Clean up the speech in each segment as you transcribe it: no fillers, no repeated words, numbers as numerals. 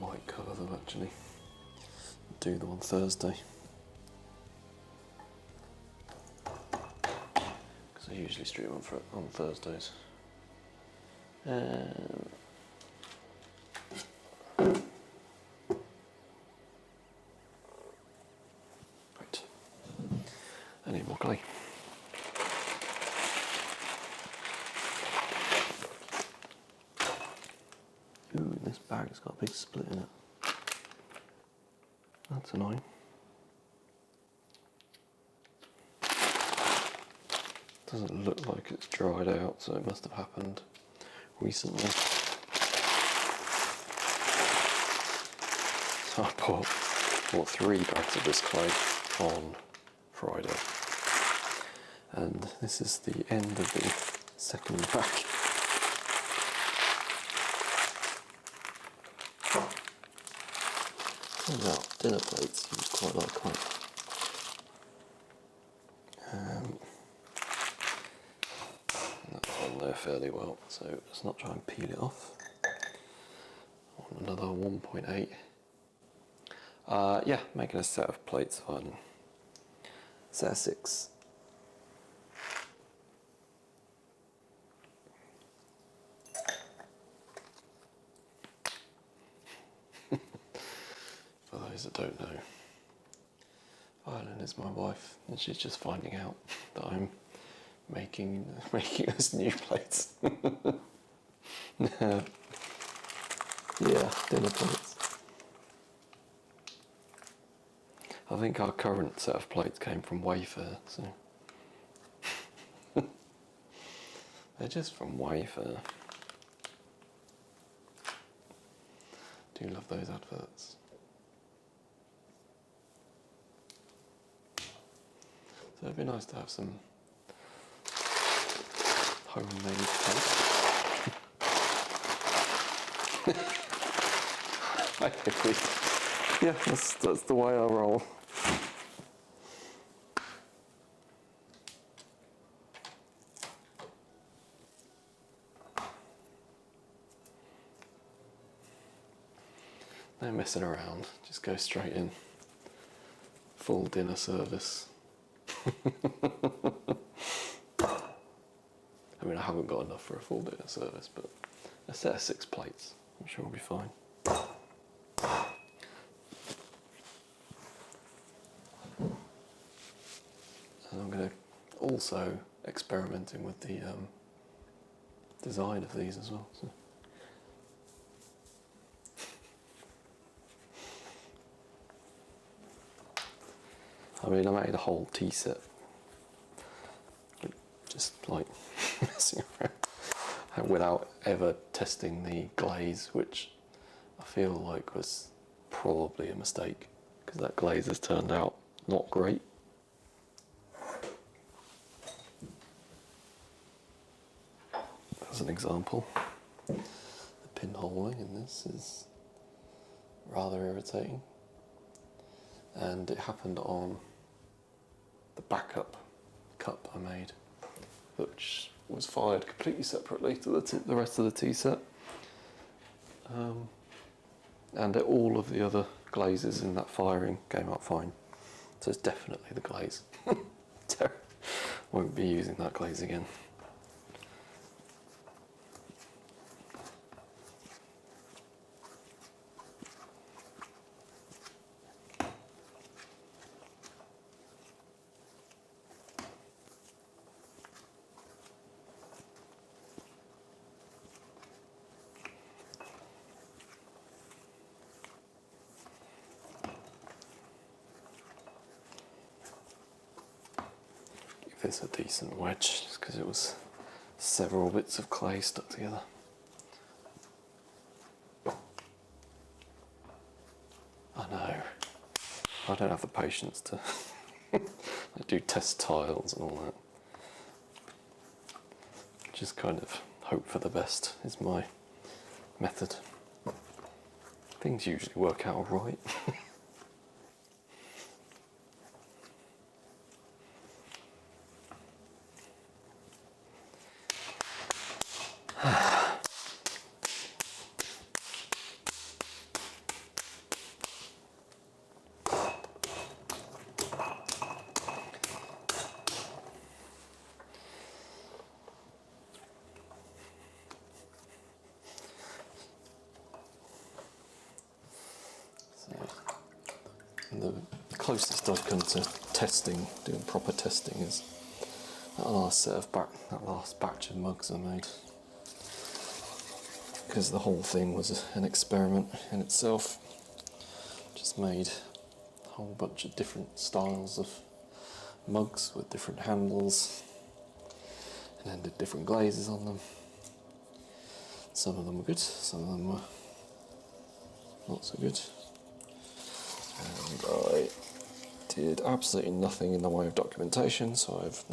might cover them actually. Do them on Thursday. Because I usually stream them on Thursdays. Right. I need more clay. Ooh, this bag's got a big split in it. That's annoying. Doesn't look like it's dried out, so it must have happened recently. So I bought 3 bags of this clay on Friday, and this is the end of the second bag. Turns out dinner plates you quite like that. That's on there fairly well, so let's not try and peel it off. I want another 1.8. Yeah, making a set of plates on set of 6. For those that don't know, Violet is my wife, and she's just finding out that I'm making us new plates. Yeah, dinner plates. I think our current set of plates came from Wayfair, so they're just from Wayfair. Do love those adverts. So it'd be nice to have some homemade plates. Yeah, that's the way I roll. No messing around, just go straight in. Full dinner service. I mean, I haven't got enough for a full dinner service, but a set of 6 plates, I'm sure we'll be fine. And I'm going to also experimenting with the design of these as well. So. I mean, I made a whole tea set, just like messing around, without ever testing the glaze, which I feel like was probably a mistake, because that glaze has turned out not great. As an example, the pinholing in this is rather irritating, and it happened on the backup cup I made, which was fired completely separately to the rest of the tea set, and all of the other glazes in that firing came out fine. So it's definitely the glaze. Won't be using that glaze again. This a decent wedge, just because it was several bits of clay stuck together. I know, I don't have the patience to I do test tiles and all that. Just kind of hope for the best is my method. Things usually work out alright. closest I've come to testing, doing proper testing, is that last batch of mugs I made. Because the whole thing was an experiment in itself. Just made a whole bunch of different styles of mugs with different handles, and then did different glazes on them. Some of them were good, some of them were not so good. And I did absolutely nothing in the way of documentation, so I've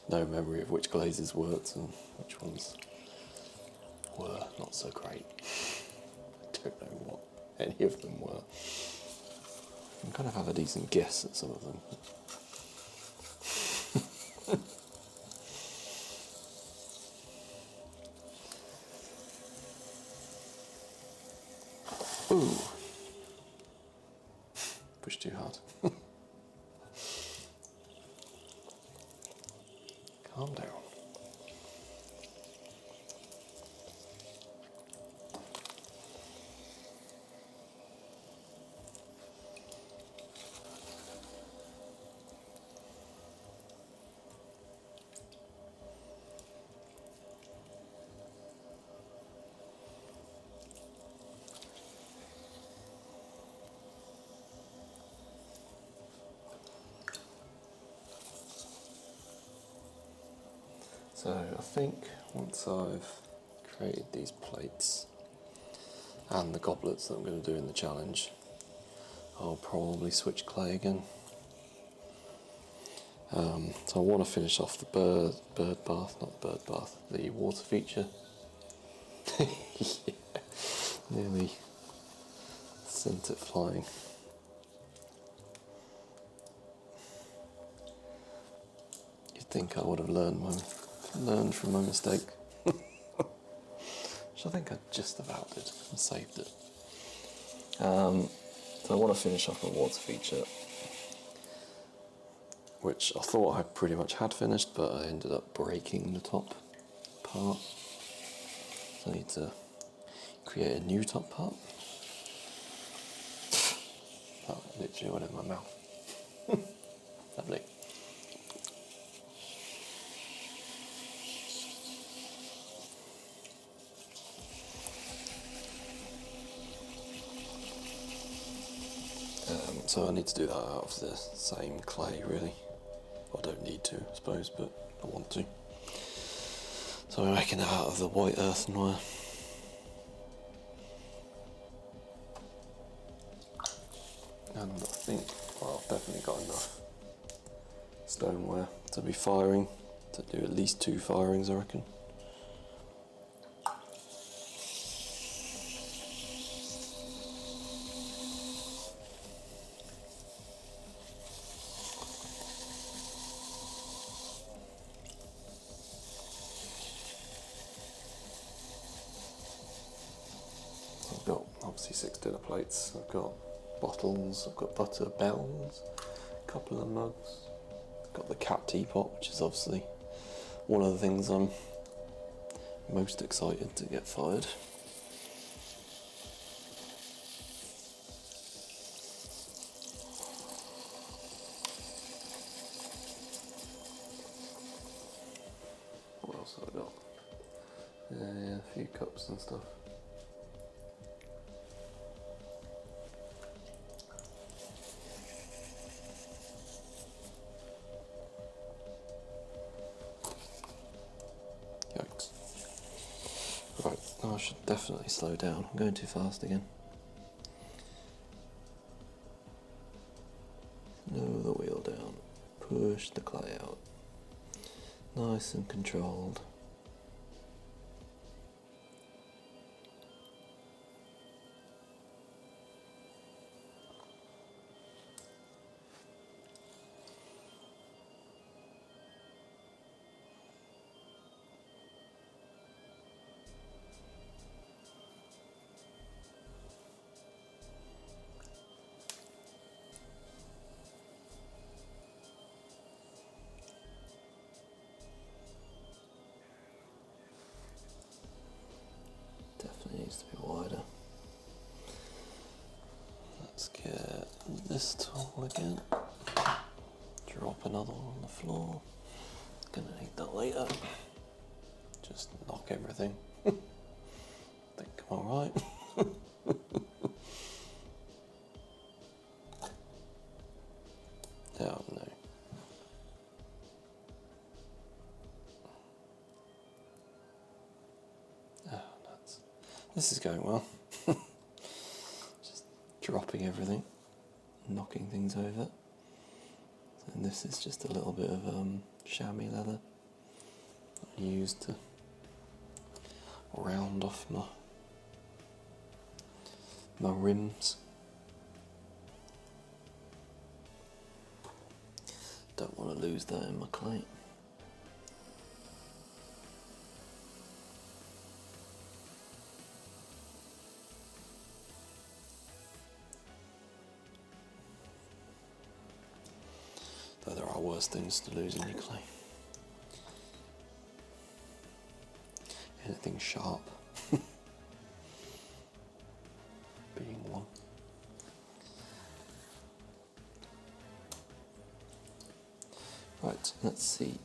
no memory of which glazes worked and which ones were not so great. I don't know what any of them were. I kind of have a decent guess at some of them. Ooh. Pushed too hard. Calm down. So I think once I've created these plates and the goblets that I'm going to do in the challenge, I'll probably switch clay again. So I want to finish off the the water feature. Yeah, nearly sent it flying. You'd think I would have learned from my mistake. Which I think I just about did and saved it. So I want to finish off my water feature, which I thought I pretty much had finished, but I ended up breaking the top part. So I need to create a new top part. That literally went in my mouth. Lovely. So I need to do that out of the same clay, really. I don't need to, I suppose, but I want to. So I'm making it out of the white earthenware. And I think, well, I've definitely got enough stoneware to be firing, to do at least 2 firings, I reckon. I've got obviously 6 dinner plates, I've got bottles, I've got butter bells, a couple of mugs, I've got the cat teapot, which is obviously one of the things I'm most excited to get fired. What else have I got? Yeah, a few cups and stuff. Yikes. Right, now I should definitely slow down. I'm going too fast again. Lower the wheel down. Push the clay out. Nice and controlled. Definitely needs to be wider. Let's get this tool again. Drop another one on the floor. Gonna need that later. Just knock everything. Think I'm alright. Oh no. Oh, nuts. This is going well. Just dropping everything, knocking things over. And this is just a little bit of chamois leather I used to round off my rims. Don't want to lose that in my clay. Though there are worse things to lose in your clay. Anything sharp being one. Right, let's see.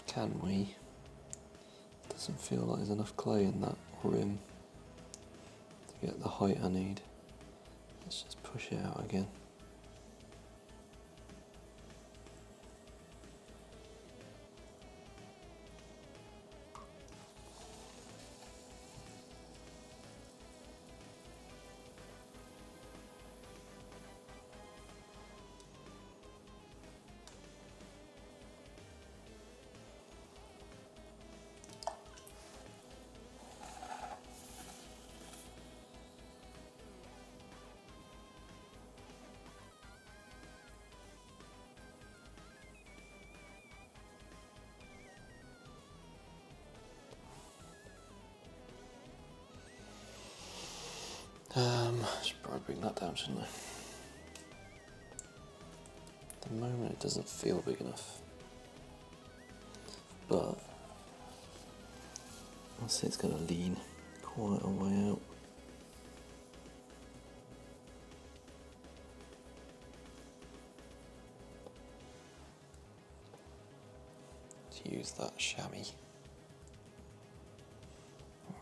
Can we? Doesn't feel like there's enough clay in that rim to get the height I need. Let's just push it out again. I should probably bring that down, shouldn't I? At the moment it doesn't feel big enough, but I'll say it's going to lean quite a way out. To use that chamois.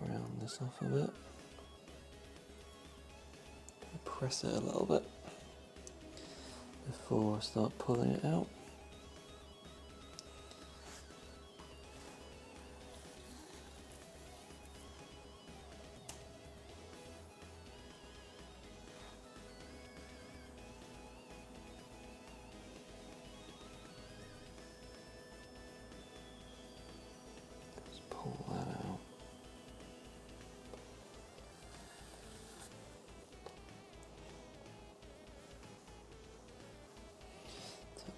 Round this off a bit. Press it a little bit before I start pulling it out. Just pull that out.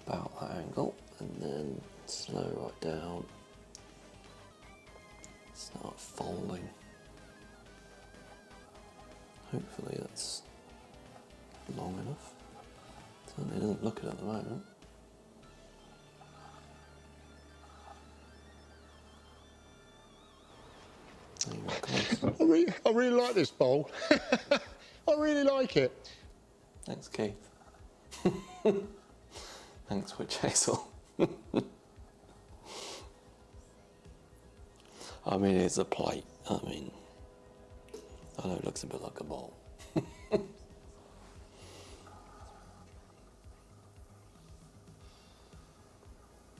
About that angle, and then slow right down, start folding. Hopefully that's long enough. Certainly doesn't look it at the moment. I really like this bowl. I really like it. Thanks, Keith. Thanks, Witch Hazel. I mean, it's a plate. I mean, I know it looks a bit like a bowl.